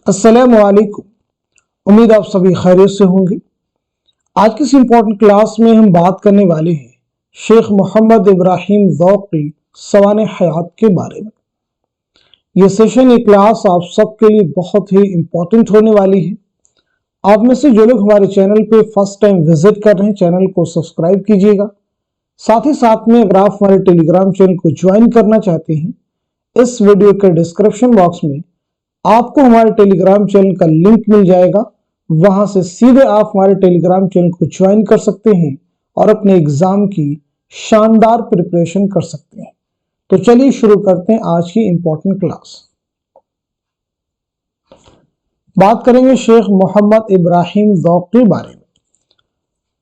अस्सलाम वालेकुम। उम्मीद आप सभी खैरियत से होंगे। आज की इस इम्पोर्टेंट क्लास में हम बात करने वाले हैं शेख मोहम्मद इब्राहिम ज़ौक़ की सवाने हयात के बारे में। ये सेशन, ये क्लास आप सबके लिए बहुत ही इम्पोर्टेंट होने वाली है। आप में से जो लोग हमारे चैनल पे फर्स्ट टाइम विजिट कर रहे हैं, चैनल को सब्सक्राइब कीजिएगा। साथ ही साथ में अगर आप हमारे टेलीग्राम चैनल को ज्वाइन करना चाहते हैं, इस वीडियो के डिस्क्रिप्शन बॉक्स में आपको हमारे टेलीग्राम चैनल का लिंक मिल जाएगा। वहां से सीधे आप हमारे टेलीग्राम चैनल को ज्वाइन कर सकते हैं और अपने एग्जाम की शानदार प्रिपरेशन कर सकते हैं। तो चलिए शुरू करते हैं आज की इंपॉर्टेंट क्लास। बात करेंगे शेख मोहम्मद इब्राहिम ज़ौक़ के बारे में।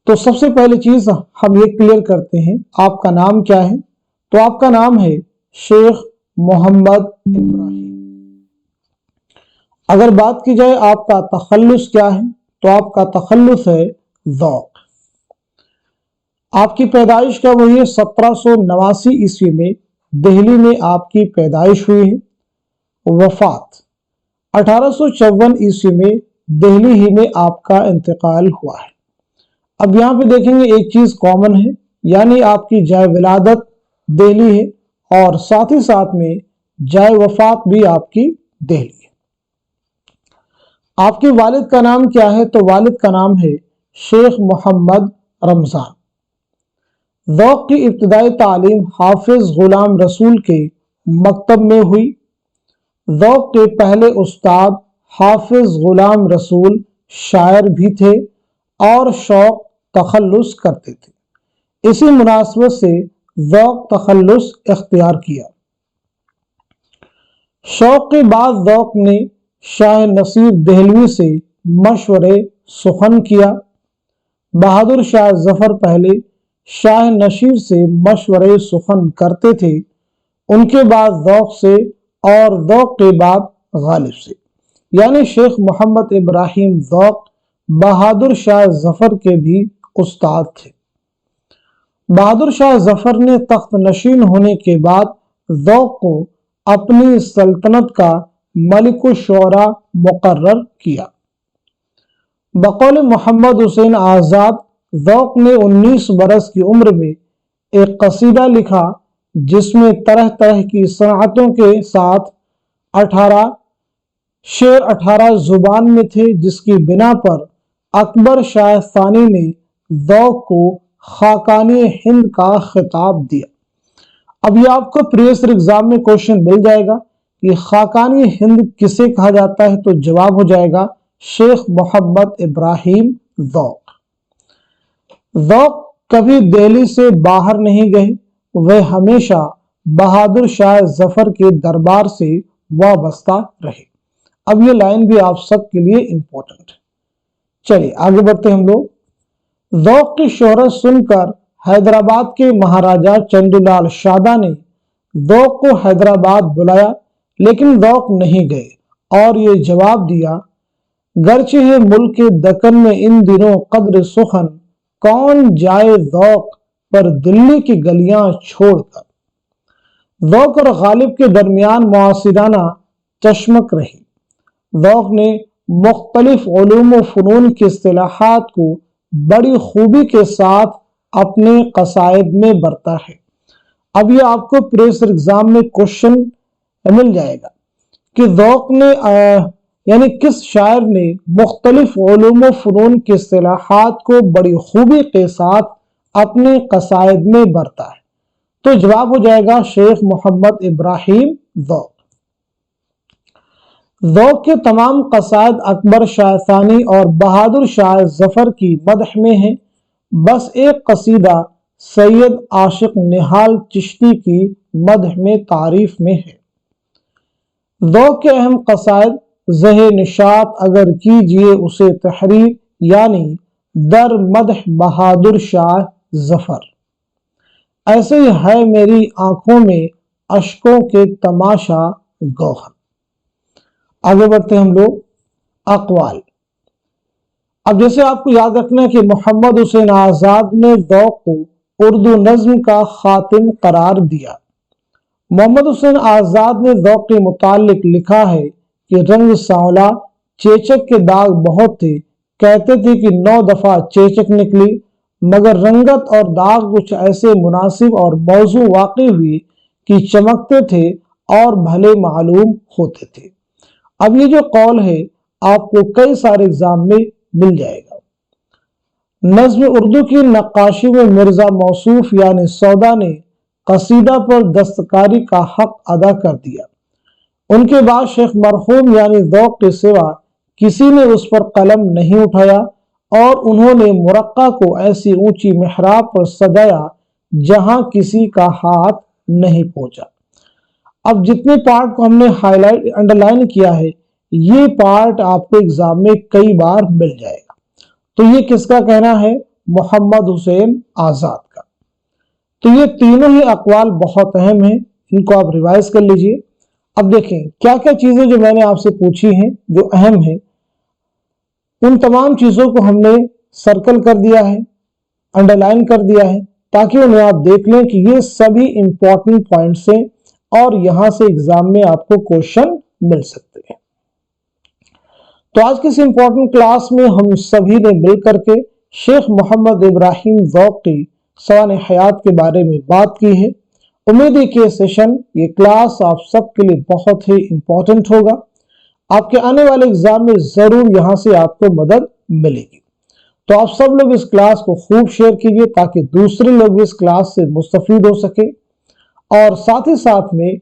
तो सबसे पहली चीज हम ये क्लियर करते हैं, आपका नाम क्या है? तो आपका नाम है शेख मोहम्मद इब्राहिम। अगर बात की जाए आपका तखल्लुस क्या है, तो आपका तखल्लुस है ज़ौक़। आपकी पैदाइश कब हुई है? 1789 ईस्वी में दिल्ली में आपकी पैदाइश हुई है। वफात 1854 ईस्वी में दिल्ली ही में आपका इंतकाल हुआ है। अब यहाँ पे देखेंगे एक चीज कॉमन है, यानी आपकी जाए विलादत दिल्ली है और साथ ही साथ में जाए वफात भी आपकी दिल्ली है। आपके वालिद का नाम क्या है? तो वालिद का नाम है शेख मोहम्मद रमजान। ज़ौक़ की इब्तिदाई तालीम हाफिज गुलाम रसूल के मकतब में हुई। ज़ौक़ के पहले उस्ताद हाफिज गुलाम रसूल शायर भी थे और शौक़ तखल्लुस करते थे। इसी मुनासबत से ज़ौक़ तखल्लुस इख्तियार किया। शौक़ के बाद ज़ौक़ ने शाह नसीर देहलवी से मशवरे सुखन किया। बहादुर शाह जफर पहले शाह नसीर से मशवरे सुखन करते थे, उनके बाद ज़ौक़ से और ज़ौक़ के बाद गालिब से। यानी शेख मोहम्मद इब्राहिम ज़ौक़ बहादुर शाह जफर के भी उस्ताद थे। बहादुर शाह जफर ने तख्त नशीन होने के बाद ज़ौक़ को अपनी सल्तनत का मलिक-उश-शुअरा मुकर्रर किया। बकौल मोहम्मद हुसैन आज़ाद, ज़ौक़ ने 19 बरस की उम्र में एक कसीदा लिखा जिसमें तरह तरह की सनातों के साथ 18 शेर 18 जुबान में थे, जिसकी बिना पर अकबर शाह सानी ने ज़ौक़ को खाकानी हिंद का खिताब दिया। अब ये आपको प्रीवियस एग्जाम में क्वेश्चन मिल जाएगा कि खाकानी हिंद किसे कहा जाता है, तो जवाब हो जाएगा शेख मोहम्मद इब्राहिम ज़ौक़। ज़ौक़ कभी दिल्ली से बाहर नहीं गए, वह हमेशा बहादुर शाह जफर के दरबार से वाबस्ता रहे। अब ये लाइन भी आप सबके लिए इंपॉर्टेंट है। चलिए आगे बढ़ते हम लोग। ज़ौक़ की शोहरत सुनकर हैदराबाद के महाराजा चंदूलाल शादा ने ज़ौक़ को हैदराबाद बुलाया, लेकिन ज़ौक़ नहीं गए और ये जवाब दिया, गर्चे है मुल्क दक्कन में इन दिनों कद्र सुखन, कौन जाए ज़ौक़ पर दिल्ली की गलियां छोड़कर। ज़ौक़ और गालिब के दरमियान मुआसिराना चश्मक रही। ज़ौक़ ने मुख्तलिफ उलूम व फ़नून की इस्तिलाहात को बड़ी खूबी के साथ अपने कसायद में बरता है। अब ये आपको प्रीवियस एग्जाम में क्वेश्चन मिल जाएगा कि ज़ौक़ ने यानी किस शायर ने मुख्तलिफ उलूम व फ़नून की इस्तिलाहात को बड़ी खूबी के साथ अपने कसायद में बरता है, तो जवाब हो जाएगा शेख मोहम्मद इब्राहिम ज़ौक़। ज़ौक़ के तमाम कसायद अकबर शाह सानी और बहादुर शाह जफर की मदह में है। बस एक कसीदा सैयद आशिक निहाल चिश्ती की मदह में तारीफ में है। ज़ौक़ के अहम कसायद ज़हे निशात अगर कीजिए उसे तहरीर, यानी दर मदह बहादुर शाह जफर, ऐसे ही है मेरी आंखों में अश्कों के तमाशा गौहर। आगे बढ़ते हम लोग अक़वाल। अब जैसे आपको याद रखना है कि मोहम्मद हुसैन आज़ाद ने ज़ौक़ को उर्दू नज़्म का खातिम करार दिया। मोहम्मद हुसैन आज़ाद ने ज़ौक़ के मुतालिक लिखा है कि रंग सांवला चेचक के दाग बहुत थे, कहते थे कि 9 दफा चेचक निकली, मगर रंगत और दाग कुछ ऐसे मुनासिब और मौजू वाक़ई हुए कि चमकते थे और भले मालूम होते थे। अब ये जो कौल है आपको कई सारे एग्जाम में मिल जाएगा। नज़्म उर्दू की नक्काशी में मिर्जा मौसूफ यानी सौदा ने कसीदा पर दस्तकारी का हक अदा कर दिया। उनके बाद शेख मरहूम यानी ज़ौक़ के सिवा किसी ने उस पर कलम नहीं उठाया और उन्होंने मुरक्का को ऐसी ऊंची मेहराब पर सजाया जहां किसी का हाथ नहीं पहुंचा। अब जितने पार्ट को हमने हाईलाइट अंडरलाइन किया है, ये पार्ट आपको एग्जाम में कई बार मिल जाएगा। तो ये किसका कहना है? मोहम्मद हुसैन आजाद का। तो ये तीनों ही अकवाल बहुत अहम हैं, इनको आप रिवाइज कर लीजिए। अब देखें क्या क्या चीजें जो मैंने आपसे पूछी हैं जो अहम है, उन तमाम चीजों को हमने सर्कल कर दिया है, अंडरलाइन कर दिया है, ताकि उन्हें आप देख लें कि ये सभी इंपॉर्टेंट पॉइंट्स हैं और यहां से एग्जाम में आपको क्वेश्चन मिल सकते हैं। तो आज की इस इंपॉर्टेंट क्लास में हम सभी ने मिलकर के शेख मोहम्मद इब्राहिम ज़ौक़ की सवाने हयात के बारे में बात की है। उम्मीद है कि ये सेशन, ये क्लास आप सबके लिए बहुत ही इंपॉर्टेंट होगा। आपके आने वाले एग्जाम में जरूर यहां से आपको मदद मिलेगी। तो आप सब लोग इस क्लास को खूब शेयर कीजिए ताकि दूसरे लोग भी इस क्लास से मुस्तफीद हो सके। और साथ ही साथ में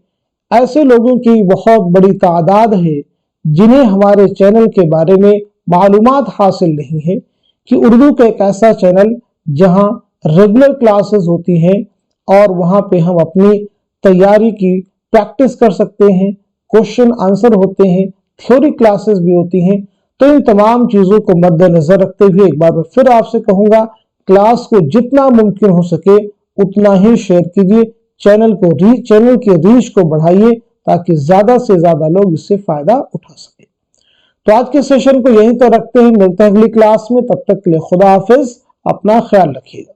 ऐसे लोगों की बहुत बड़ी तादाद है जिन्हें हमारे चैनल के बारे में मालूमात हासिल नहीं है कि उर्दू का एक ऐसा चैनल जहां रेगुलर क्लासेस होती हैं और वहां पे हम अपनी तैयारी की प्रैक्टिस कर सकते हैं, क्वेश्चन आंसर होते हैं, थ्योरी क्लासेस भी होती हैं। तो इन तमाम चीजों को मद्देनजर रखते हुए एक बार मैं फिर आपसे कहूंगा, क्लास को जितना मुमकिन हो सके उतना ही शेयर कीजिए, चैनल की रीच को बढ़ाइए ताकि ज्यादा से ज्यादा लोग इससे फायदा उठा सके। तो आज के सेशन को यहीं तक रखते हैं, मिलते हैं अगली क्लास में। तब तक के लिए खुदा हाफिज, अपना ख्याल रखिएगा।